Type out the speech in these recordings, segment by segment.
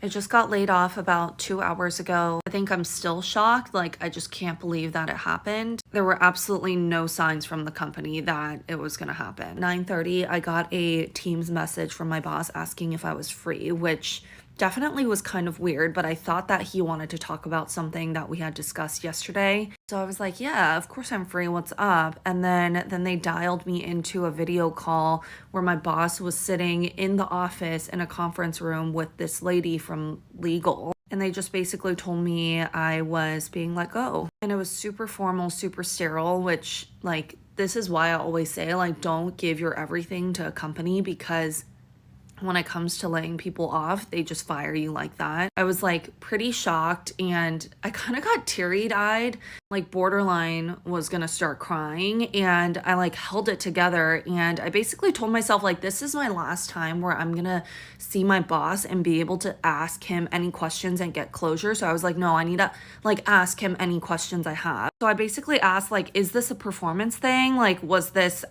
I just got laid off about 2 hours ago. I think I'm still shocked. Like, I just can't believe that it happened. There were absolutely no signs from the company that it was gonna happen. 9:30, I got a Teams message from my boss asking if I was free, which definitely was kind of weird, but I thought that he wanted to talk about something that we had discussed yesterday. So I was like, yeah, of course I'm free. What's up? And then they dialed me into a video call where my boss was sitting in the office in a conference room with this lady from legal. And they just basically told me I was being let go. And it was super formal, super sterile, which, like, this is why I always say, like, don't give your everything to a company, because when it comes to laying people off, they just fire you like that. I was like pretty shocked, and I kind of got teary-eyed, like borderline was gonna start crying, and I like held it together, and I basically told myself, like, this is my last time where I'm gonna see my boss and be able to ask him any questions and get closure. So I was like, no, I need to like ask him any questions I have. So I basically asked, like, is this a performance thing? Like,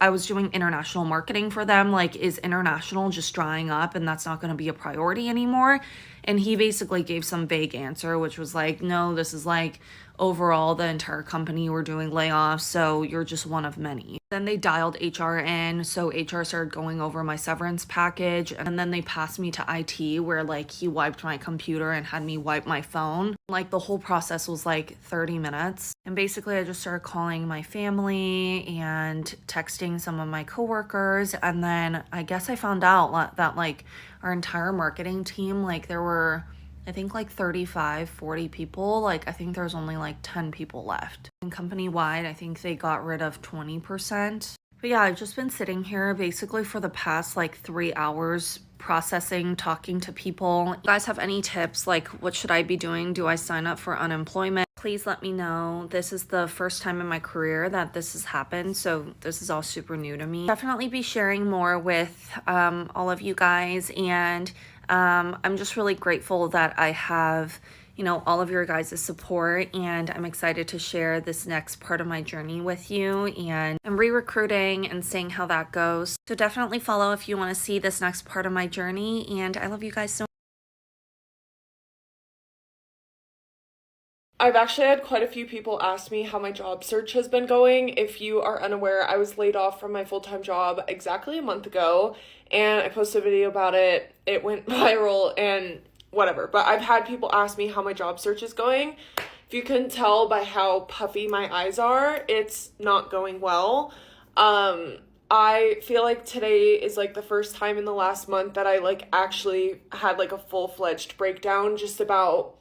I was doing international marketing for them. Like, is international just drying up and that's not going to be a priority anymore? And he basically gave some vague answer, which was like, no, this is like overall the entire company, we're doing layoffs, so you're just one of many. Then they dialed HR in, so HR started going over my severance package, and then they passed me to IT, where like he wiped my computer and had me wipe my phone. Like, the whole process was like 30 minutes. And basically I just started calling my family and texting some of my coworkers, and then I guess I found out that like our entire marketing team, like there were, I think, like 35, 40 people. Like, I think there's only like 10 people left. And company-wide, I think they got rid of 20%. But yeah, I've just been sitting here basically for the past like 3 hours processing, talking to people. You guys have any tips? Like, what should I be doing? Do I sign up for unemployment? Please let me know. This is the first time in my career that this has happened, so this is all super new to me. Definitely be sharing more with all of you guys, and I'm just really grateful that I have, you know, all of your guys' support, and I'm excited to share this next part of my journey with you. And I'm re-recruiting and seeing how that goes. So definitely follow if you want to see this next part of my journey, and I love you guys so much. I've actually had quite a few people ask me how my job search has been going. If you are unaware, I was laid off from my full-time job exactly a month ago, and I posted a video about it. It went viral and whatever, but I've had people ask me how my job search is going. If you couldn't tell by how puffy my eyes are, it's not going well. I feel like today is like the first time in the last month that I like actually had like a full-fledged breakdown just about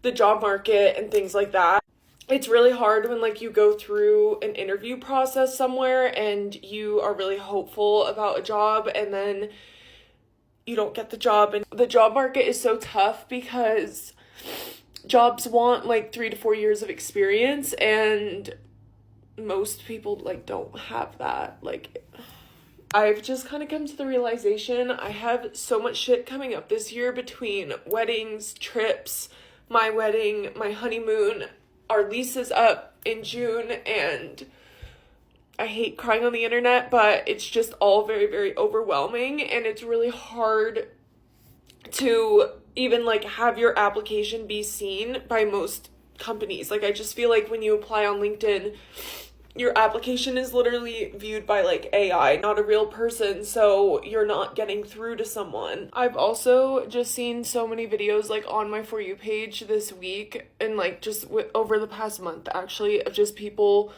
the job market and things like that. It's really hard when like you go through an interview process somewhere and you are really hopeful about a job and then you don't get the job. And the job market is so tough because jobs want like 3 to 4 years of experience, and most people like don't have that. Like, I've just kind of come to the realization I have so much shit coming up this year between weddings, trips, my wedding, my honeymoon. Our lease is up in June, and I hate crying on the internet, but it's just all very, very overwhelming, and it's really hard to even like have your application be seen by most companies. Like, I just feel like when you apply on LinkedIn, your application is literally viewed by like AI, not a real person, so you're not getting through to someone. I've also just seen so many videos like on my For You page this week, and like just over the past month actually, of just people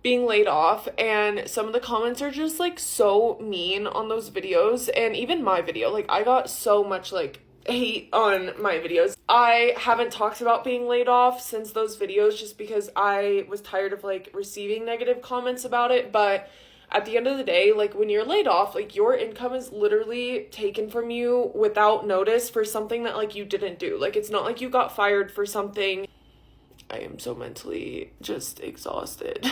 being laid off, and some of the comments are just like so mean on those videos. And even my video, like I got so much like hate on my videos. I haven't talked about being laid off since those videos just because I was tired of like receiving negative comments about it. But at the end of the day, like when you're laid off, like your income is literally taken from you without notice for something that like you didn't do. Like, it's not like you got fired for something. I am so mentally just exhausted.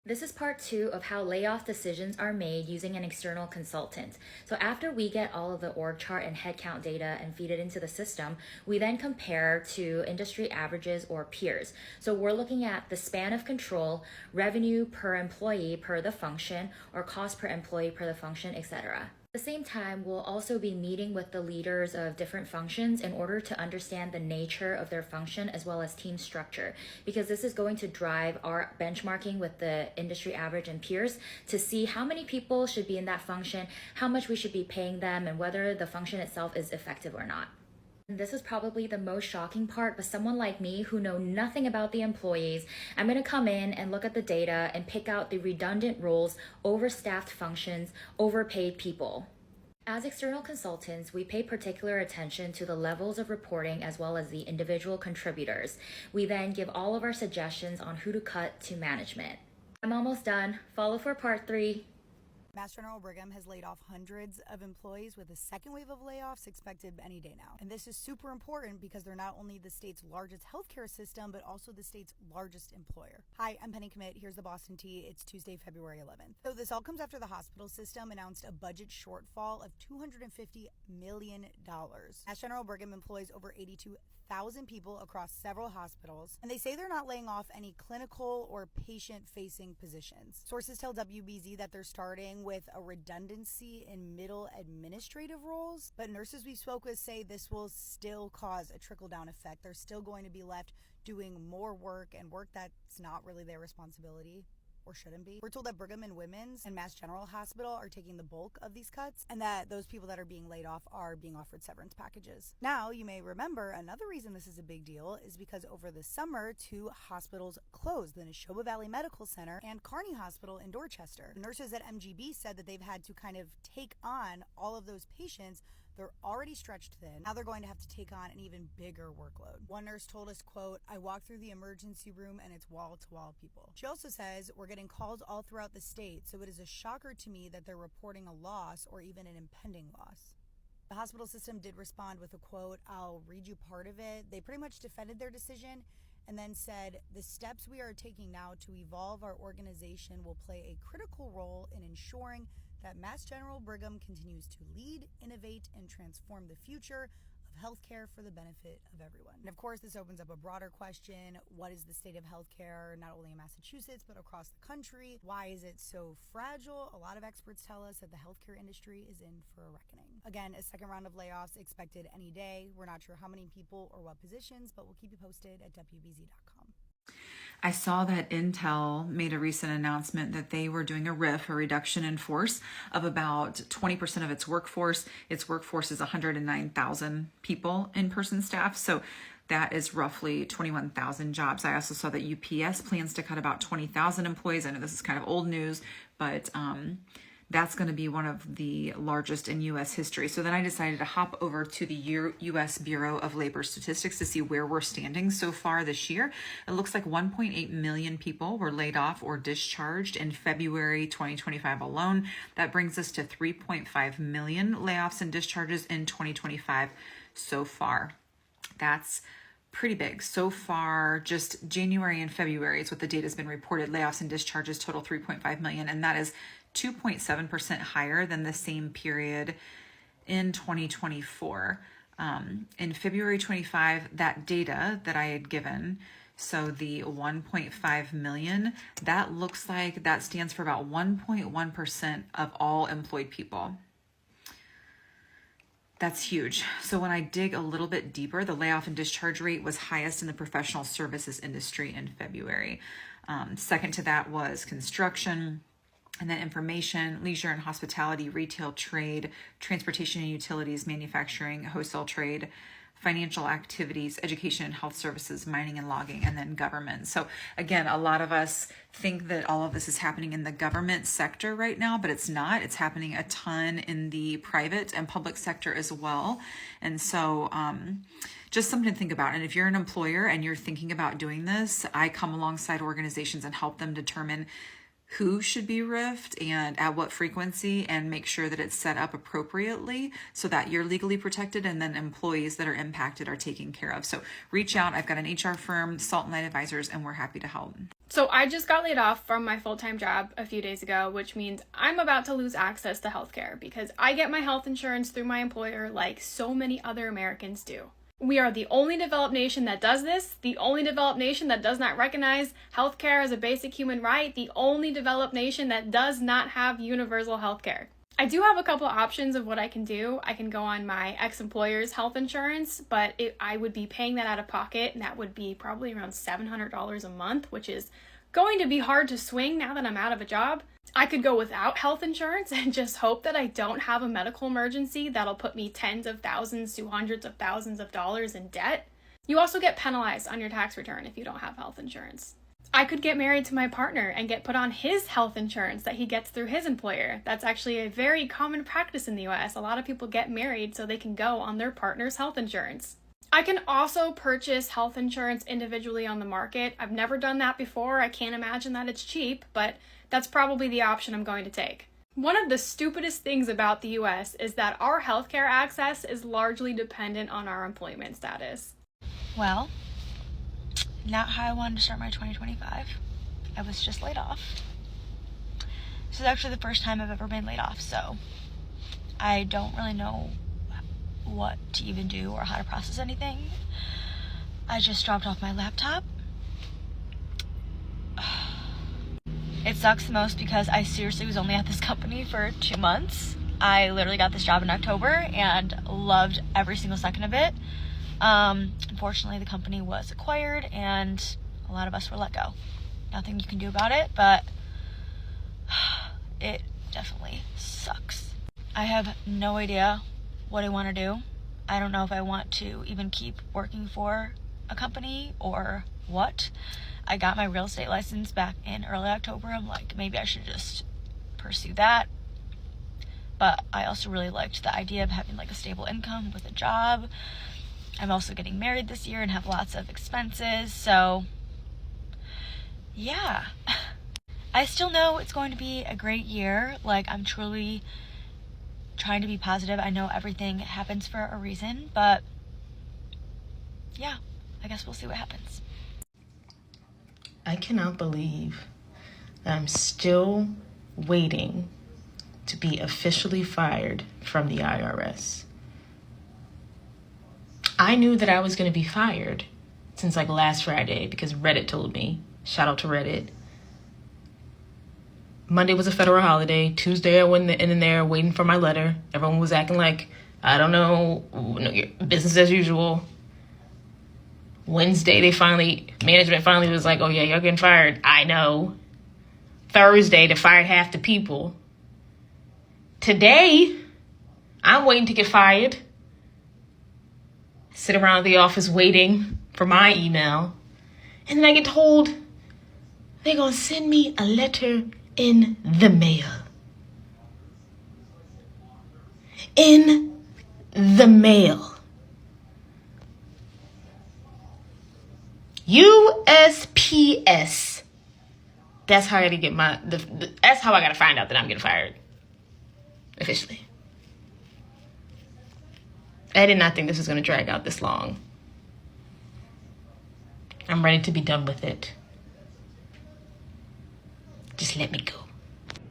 This is part 2 of how layoff decisions are made using an external consultant. So after we get all of the org chart and headcount data and feed it into the system, we then compare to industry averages or peers. So we're looking at the span of control, revenue per employee per the function, or cost per employee per the function, etc. At the same time, we'll also be meeting with the leaders of different functions in order to understand the nature of their function as well as team structure, because this is going to drive our benchmarking with the industry average and peers to see how many people should be in that function, how much we should be paying them, and whether the function itself is effective or not. And this is probably the most shocking part, but someone like me who know nothing about the employees, I'm going to come in and look at the data and pick out the redundant roles, overstaffed functions, overpaid people. As external consultants, we pay particular attention to the levels of reporting as well as the individual contributors. We then give all of our suggestions on who to cut to management. I'm almost done. Follow for part 3. Mass General Brigham has laid off hundreds of employees with a second wave of layoffs expected any day now. And this is super important because they're not only the state's largest healthcare system, but also the state's largest employer. Hi, I'm Penny Commit. Here's the Boston Tea. It's Tuesday, February 11th. So this all comes after the hospital system announced a budget shortfall of $250 million. Mass General Brigham employs over 82,000 people across several hospitals, and they say they're not laying off any clinical or patient-facing positions. Sources tell WBZ that they're starting with a redundancy in middle administrative roles, but nurses we spoke with say this will still cause a trickle-down effect. They're still going to be left doing more work and work that's not really their responsibility, or shouldn't be. We're told that Brigham and Women's and Mass General Hospital are taking the bulk of these cuts, and that those people that are being laid off are being offered severance packages. Now, you may remember another reason this is a big deal is because over the summer, 2 hospitals closed, the Neshoba Valley Medical Center and Kearney Hospital in Dorchester. The nurses at MGB said that they've had to kind of take on all of those patients. They're already stretched thin. Now they're going to have to take on an even bigger workload. One nurse told us, quote, "I walk through the emergency room and it's wall-to-wall people." She also says, "We're getting calls all throughout the state, so it is a shocker to me that they're reporting a loss or even an impending loss." The hospital system did respond with a quote. I'll read you part of it. They pretty much defended their decision and then said, "The steps we are taking now to evolve our organization will play a critical role in ensuring that Mass General Brigham continues to lead, innovate, and transform the future of healthcare for the benefit of everyone." And of course, this opens up a broader question. What is the state of healthcare, not only in Massachusetts, but across the country? Why is it so fragile? A lot of experts tell us that the healthcare industry is in for a reckoning. Again, a second round of layoffs expected any day. We're not sure how many people or what positions, but we'll keep you posted at WBZ.com. I saw that Intel made a recent announcement that they were doing a RIF, a reduction in force, of about 20% of its workforce. Its workforce is 109,000 people, in-person staff. So that is roughly 21,000 jobs. I also saw that UPS plans to cut about 20,000 employees. I know this is kind of old news, but that's going to be one of the largest in U.S. history. So then I decided to hop over to the U.S. Bureau of Labor Statistics to see where we're standing so far this year. It looks like 1.8 million people were laid off or discharged in February 2025 alone. That brings us to 3.5 million layoffs and discharges in 2025 so far. That's pretty big. So far, just January and February is what the data has been reported. Layoffs and discharges total 3.5 million, and that is 2.7% higher than the same period in 2024. In February 25, that data that I had given, so the 1.5 million, that looks like that stands for about 1.1% of all employed people. That's huge. So when I dig a little bit deeper, the layoff and discharge rate was highest in the professional services industry in February. Second to that was construction, and then information, leisure and hospitality, retail, trade, transportation and utilities, manufacturing, wholesale trade, financial activities, education and health services, mining and logging, and then government. So again, a lot of us think that all of this is happening in the government sector right now, but it's not. It's happening a ton in the private and public sector as well. And so just something to think about. And if you're an employer and you're thinking about doing this, I come alongside organizations and help them determine who should be RIF'd and at what frequency, and make sure that it's set up appropriately so that you're legally protected and then employees that are impacted are taken care of. So reach out. I've got an HR firm, Salt and Light Advisors, and we're happy to help. So I just got laid off from my full-time job a few days ago, which means I'm about to lose access to healthcare because I get my health insurance through my employer like so many other Americans do. We are the only developed nation that does this, the only developed nation that does not recognize healthcare as a basic human right, the only developed nation that does not have universal healthcare. I do have a couple of options of what I can do. I can go on my ex-employer's health insurance, but I would be paying that out of pocket, and that would be probably around $700 a month, which is going to be hard to swing now that I'm out of a job. I could go without health insurance and just hope that I don't have a medical emergency that'll put me tens of thousands to hundreds of thousands of dollars in debt. You also get penalized on your tax return if you don't have health insurance. I could get married to my partner and get put on his health insurance that he gets through his employer. That's actually a very common practice in the US. A lot of people get married so they can go on their partner's health insurance. I can also purchase health insurance individually on the market. I've never done that before. I can't imagine that it's cheap, but that's probably the option I'm going to take. One of the stupidest things about the US is that our healthcare access is largely dependent on our employment status. Well, not how I wanted to start my 2025. I was just laid off. This is actually the first time I've ever been laid off, so I don't really know what to even do or how to process anything. I just dropped off my laptop. It sucks the most because I seriously was only at this company for 2 months. I literally got this job in October and loved every single second of it. Unfortunately, the company was acquired and a lot of us were let go. Nothing you can do about it, but it definitely sucks. I have no idea what I want to do. I don't know if I want to even keep working for a company or what. I got my real estate license back in early October. I'm like, maybe I should just pursue that. But I also really liked the idea of having like a stable income with a job. I'm also getting married this year and have lots of expenses, so yeah. I still know it's going to be a great year. Like, I'm truly trying to be positive. I know everything happens for a reason, but yeah, I guess we'll see what happens. I cannot believe that I'm still waiting to be officially fired from the IRS. I knew that I was going to be fired since like last Friday because Reddit told me. Shout out to Reddit. Monday was a federal holiday. Tuesday I went in there waiting for my letter. Everyone was acting like, I don't know, business as usual. Wednesday management finally was like, oh yeah, you're getting fired. I know. Thursday they fired half the people. Today, I'm waiting to get fired. Sit around the office waiting for my email. And then I get told they're going to send me a letter in the mail. In the mail. USPS. That's how I got to get that's how I got to find out that I'm getting fired. Officially. I did not think this was going to drag out this long. I'm ready to be done with it. Just let me go.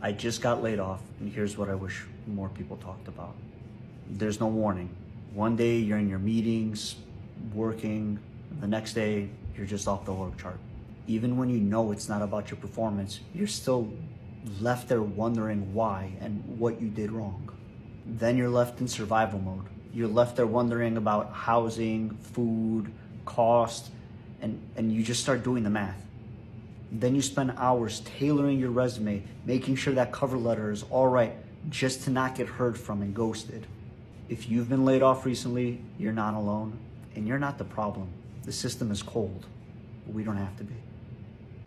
I just got laid off, and here's what I wish more people talked about. There's no warning. One day you're in your meetings, working, and the next day you're just off the org chart. Even when you know it's not about your performance, you're still left there wondering why and what you did wrong. Then you're left in survival mode. You're left there wondering about housing, food, cost, and you just start doing the math. Then you spend hours tailoring your resume, making sure that cover letter is all right, just to not get heard from and ghosted. If you've been laid off recently, you're not alone, and you're not the problem. The system is cold, but we don't have to be.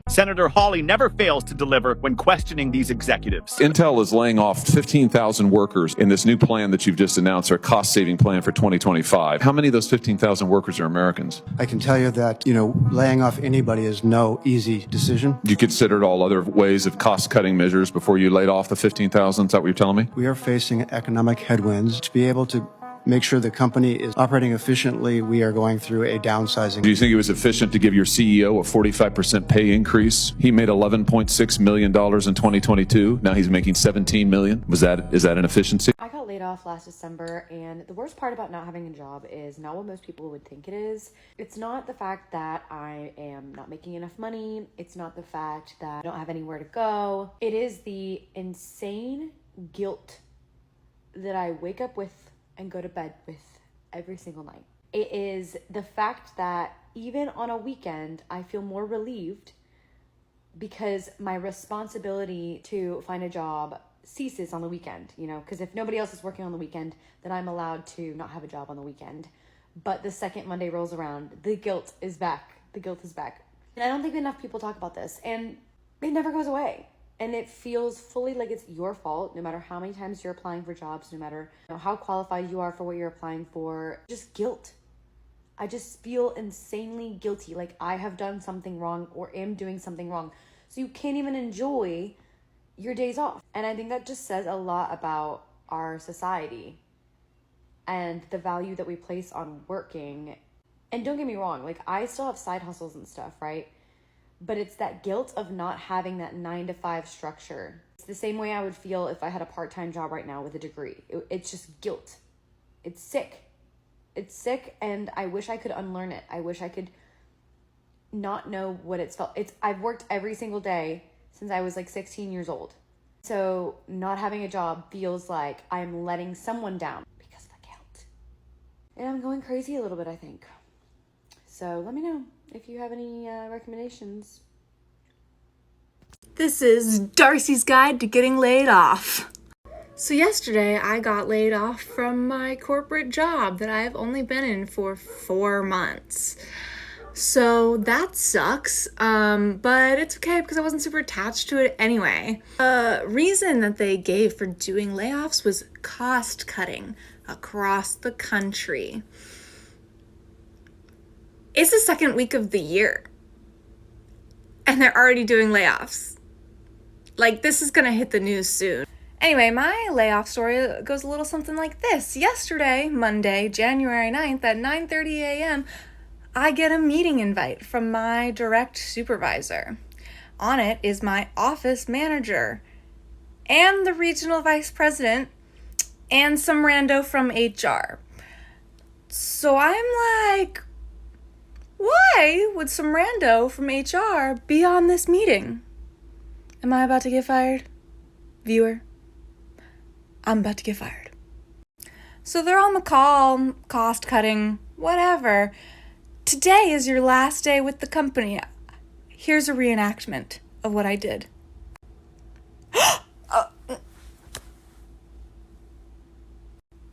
Senator Hawley never fails to deliver when questioning these executives. Intel is laying off 15,000 workers in this new plan that you've just announced, our cost-saving plan for 2025. How many of those 15,000 workers are Americans? I can tell you that, laying off anybody is no easy decision. You considered all other ways of cost-cutting measures before you laid off the 15,000? Is that what you're telling me? We are facing economic headwinds. To be able to make sure the company is operating efficiently, we are going through a downsizing. Do you think it was efficient to give your CEO a 45% pay increase? He made $11.6 million in 2022. Now he's making $17 million. Is that an efficiency? I got laid off last December, and the worst part about not having a job is not what most people would think it is. It's not the fact that I am not making enough money. It's not the fact that I don't have anywhere to go. It is the insane guilt that I wake up with and go to bed with every single night. It is the fact that even on a weekend, I feel more relieved because my responsibility to find a job ceases on the weekend, you know, because if nobody else is working on the weekend, then I'm allowed to not have a job on the weekend. But the second Monday rolls around, the guilt is back. The guilt is back. And I don't think enough people talk about this, and it never goes away. And it feels fully like it's your fault, no matter how many times you're applying for jobs, no matter how qualified you are for what you're applying for. Just guilt. I just feel insanely guilty, like I have done something wrong or am doing something wrong. So you can't even enjoy your days off. And I think that just says a lot about our society and the value that we place on working. And don't get me wrong, like I still have side hustles and stuff, right? But it's that guilt of not having that 9 to 5 structure. It's the same way I would feel if I had a part-time job right now with a degree. It's just guilt. It's sick. It's sick, and I wish I could unlearn it. I wish I could not know what it's felt. I've worked every single day since I was like 16 years old. So not having a job feels like I'm letting someone down because of the guilt. And I'm going crazy a little bit, I think. So let me know if you have any recommendations. This is Darcy's Guide to Getting Laid Off. So yesterday I got laid off from my corporate job that I've only been in for 4 months. So that sucks, but it's okay because I wasn't super attached to it anyway. The reason that they gave for doing layoffs was cost cutting across the country. It's the second week of the year, and they're already doing layoffs. Like, this is gonna hit the news soon. Anyway, my layoff story goes a little something like this. Yesterday, Monday, January 9th at 9:30 a.m., I get a meeting invite from my direct supervisor. On it is my office manager and the regional vice president and some rando from HR. So I'm like, why would some rando from HR be on this meeting? Am I about to get fired? Viewer, I'm about to get fired. So they're on the call, cost cutting, whatever. Today is your last day with the company. Here's a reenactment of what I did.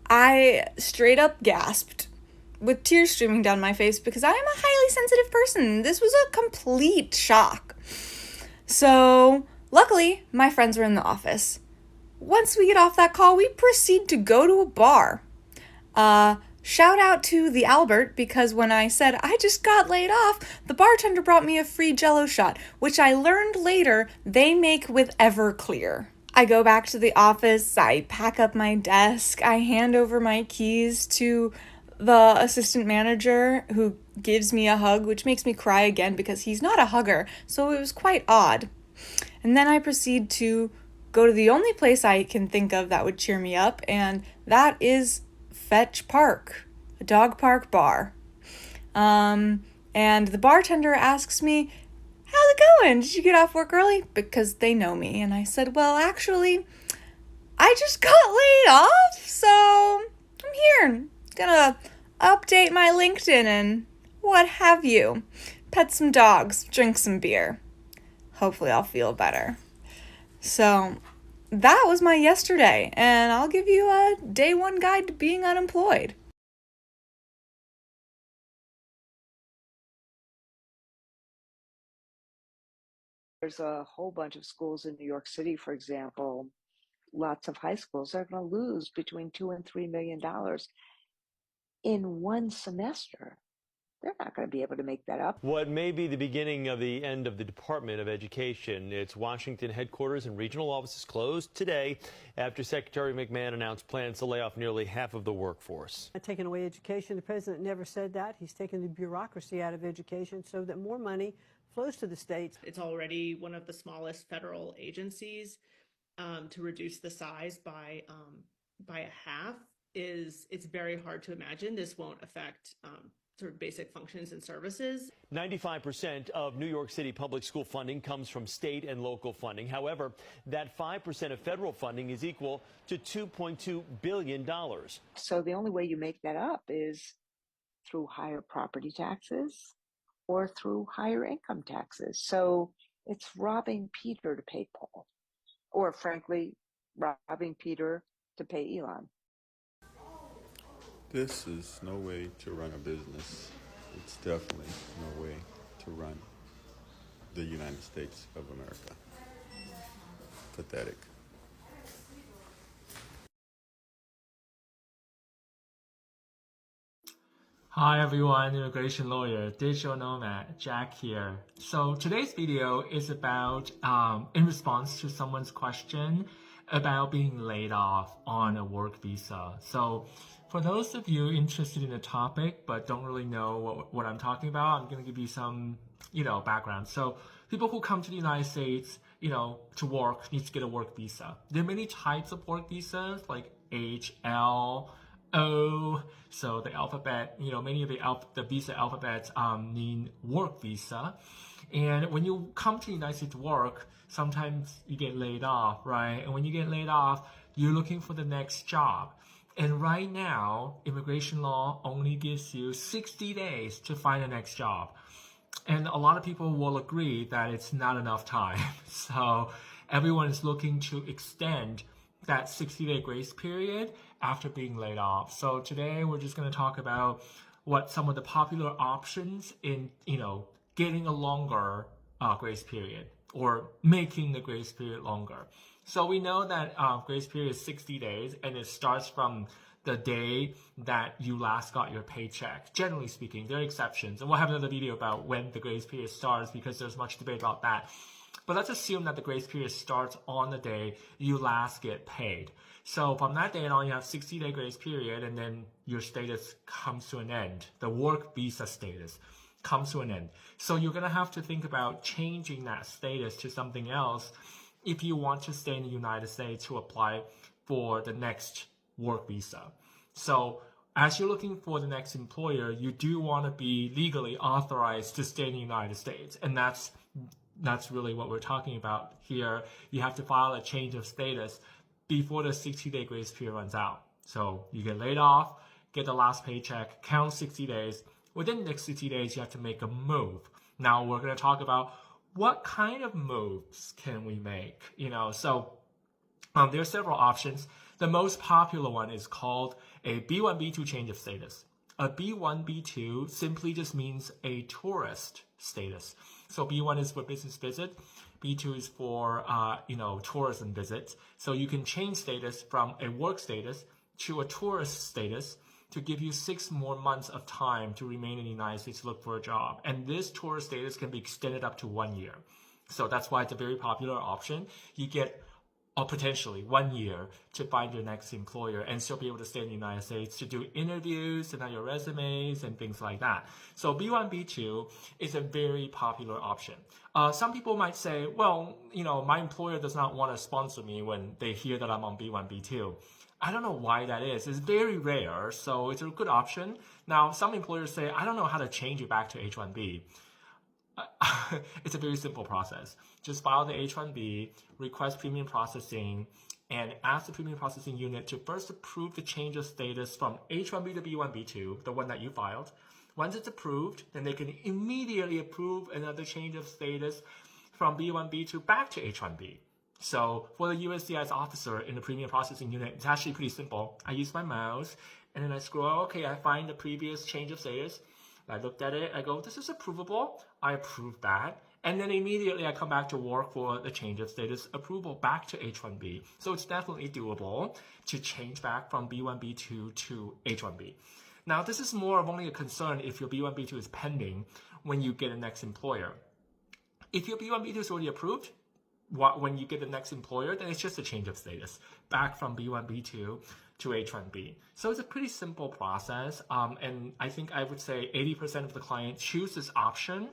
I straight up gasped with tears streaming down my face because I am a highly sensitive person. This was a complete shock. So, luckily, my friends were in the office. Once we get off that call, we proceed to go to a bar. Shout out to the Albert, because when I said I just got laid off, the bartender brought me a free Jell-O shot, which I learned later they make with Everclear. I go back to the office, I pack up my desk, I hand over my keys to the assistant manager, who gives me a hug, which makes me cry again because he's not a hugger, so it was quite odd. And then I proceed to go to the only place I can think of that would cheer me up, and that is Fetch Park, a dog park bar. And the bartender asks me, how's it going? Did you get off work early? Because they know me. And I said, well, actually, I just got laid off, so I'm here. Gonna update my LinkedIn and what have you. Pet some dogs, drink some beer. Hopefully I'll feel better. So that was my yesterday, and I'll give you a day one guide to being unemployed. There's a whole bunch of schools in New York City, for example, lots of high schools are going to lose between $2 and $3 million in one semester. They're not going to be able to make that up. What may be the beginning of the end of the Department of Education. Its Washington headquarters and regional offices closed today after Secretary McMahon announced plans to lay off nearly half of the workforce. Taking away education, the president never said that. He's taken the bureaucracy out of education so that more money flows to the states. It's already one of the smallest federal agencies. To reduce the size by a half it's very hard to imagine this won't affect sort of basic functions and services. 95% of New York City public school funding comes from state and local funding. However, that 5% of federal funding is equal to $2.2 billion. So the only way you make that up is through higher property taxes or through higher income taxes. So it's robbing Peter to pay Paul, or frankly, robbing Peter to pay Elon. This is no way to run a business. It's definitely no way to run the United States of America. Pathetic. Hi everyone, immigration lawyer, digital nomad, Jack here. So today's video is about, in response to someone's question about being laid off on a work visa. So for those of you interested in the topic but don't really know what I'm talking about, I'm going to give you some, background. So people who come to the United States, to work need to get a work visa. There are many types of work visas like H, L, O, so the alphabet, many of the visa alphabets mean work visa. And when you come to the United States to work, sometimes you get laid off, right? And when you get laid off, you're looking for the next job. And right now, immigration law only gives you 60 days to find the next job. And a lot of people will agree that it's not enough time. So everyone is looking to extend that 60-day grace period after being laid off. So today we're just going to talk about what some of the popular options in, getting a longer grace period or making the grace period longer. So we know that grace period is 60 days and it starts from the day that you last got your paycheck. Generally speaking, there are exceptions. And we'll have another video about when the grace period starts because there's much debate about that. But let's assume that the grace period starts on the day you last get paid. So from that day on, you have 60-day grace period, and then your status comes to an end. The work visa status comes to an end. So you're going to have to think about changing that status to something else if you want to stay in the United States to apply for the next work visa. So as you're looking for the next employer, you do want to be legally authorized to stay in the United States. And that's really what we're talking about here. You have to file a change of status before the 60-day grace period runs out. So you get laid off, get the last paycheck, count 60 days. Within the next 60 days, you have to make a move. Now we're going to talk about what kind of moves can we make. So there are several options. The most popular one is called a B1, B2 change of status. A B1, B2 simply just means a tourist status. So B1 is for business visit. B2 is for, tourism visits. So you can change status from a work status to a tourist status to give you 6 more months of time to remain in the United States to look for a job. And this tourist status can be extended up to 1 year. So that's why it's a very popular option. You get potentially 1 year to find your next employer and still be able to stay in the United States to do interviews, send out your resumes and things like that. So B1, B2 is a very popular option. Some people might say, well, my employer does not want to sponsor me when they hear that I'm on B1, B2. I don't know why that is. It's very rare, so it's a good option. Now, some employers say, I don't know how to change it back to H1B. It's a very simple process. Just file the H1B, request premium processing, and ask the premium processing unit to first approve the change of status from H1B to B1, B2, the one that you filed. Once it's approved, then they can immediately approve another change of status from B1, B2 back to H1B. So for the USCIS officer in the premium processing unit, it's actually pretty simple. I use my mouse, and then I scroll, okay, I find the previous change of status. I looked at it, I go, this is approvable. I approve that. And then immediately I come back to work for the change of status approval back to H1B. So it's definitely doable to change back from B1, B2 to H1B. Now, this is more of only a concern if your B1, B2 is pending when you get a next employer. If your B1, B2 is already approved, when you get the next employer, then it's just a change of status back from B1, B2 to H1B. So it's a pretty simple process. And I think I would say 80% of the clients choose this option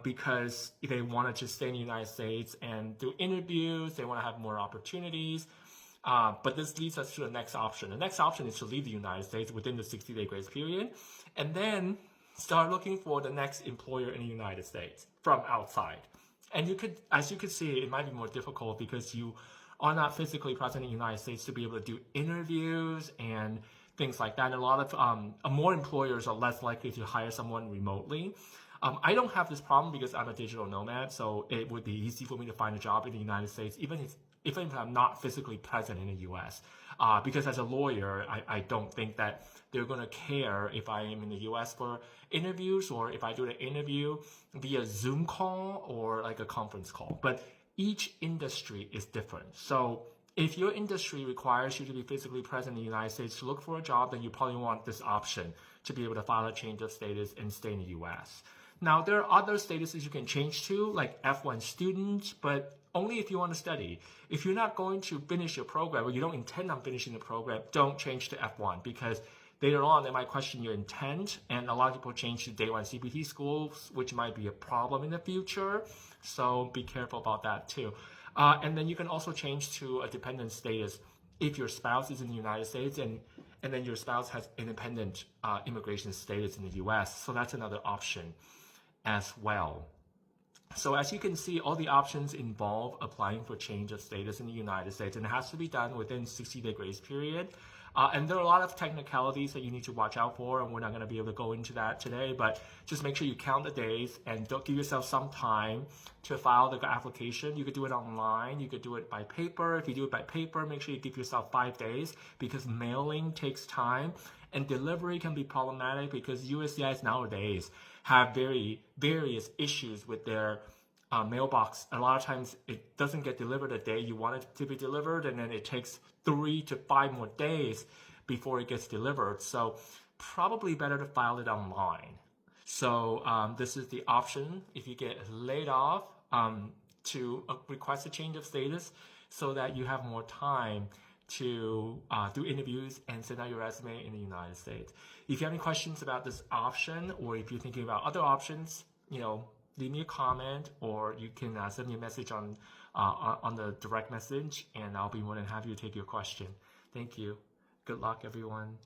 because they want to just stay in the United States and do interviews. They want to have more opportunities. But this leads us to the next option. The next option is to leave the United States within the 60-day grace period. And then start looking for the next employer in the United States from outside. And you could, as you could see, it might be more difficult because you are not physically present in the United States to be able to do interviews and things like that. And a lot of more employers are less likely to hire someone remotely. I don't have this problem because I'm a digital nomad, so it would be easy for me to find a job in the United States, even if I'm not physically present in the U.S. Because as a lawyer, I don't think that they're going to care if I am in the U.S. for interviews or if I do the interview via Zoom call or like a conference call. But each industry is different. So if your industry requires you to be physically present in the United States to look for a job, then you probably want this option to be able to file a change of status and stay in the U.S. Now, there are other statuses you can change to, like F1 student, but only if you want to study. If you're not going to finish your program or you don't intend on finishing the program, don't change to F1 because later on they might question your intent, and a lot of people change to Day 1 CPT schools, which might be a problem in the future. So be careful about that too. And then you can also change to a dependent status if your spouse is in the United States and then your spouse has independent immigration status in the US. So that's another option as well. So as you can see, all the options involve applying for change of status in the United States, and it has to be done within 60-day grace period. And there are a lot of technicalities that you need to watch out for, and we're not going to be able to go into that today, but just make sure you count the days and don't give yourself some time to file the application. You could do it online, you could do it by paper. If you do it by paper, make sure you give yourself 5 days because mailing takes time and delivery can be problematic because USCIS nowadays have various issues with their mailbox. A lot of times it doesn't get delivered the day you want it to be delivered, and then it takes 3 to 5 more days before it gets delivered. So probably better to file it online. So this is the option if you get laid off to request a change of status so that you have more time to do interviews and send out your resume in the United States. If you have any questions about this option or if you're thinking about other options, leave me a comment or you can send me a message on the direct message and I'll be more than happy to take your question. Thank you. Good luck, everyone.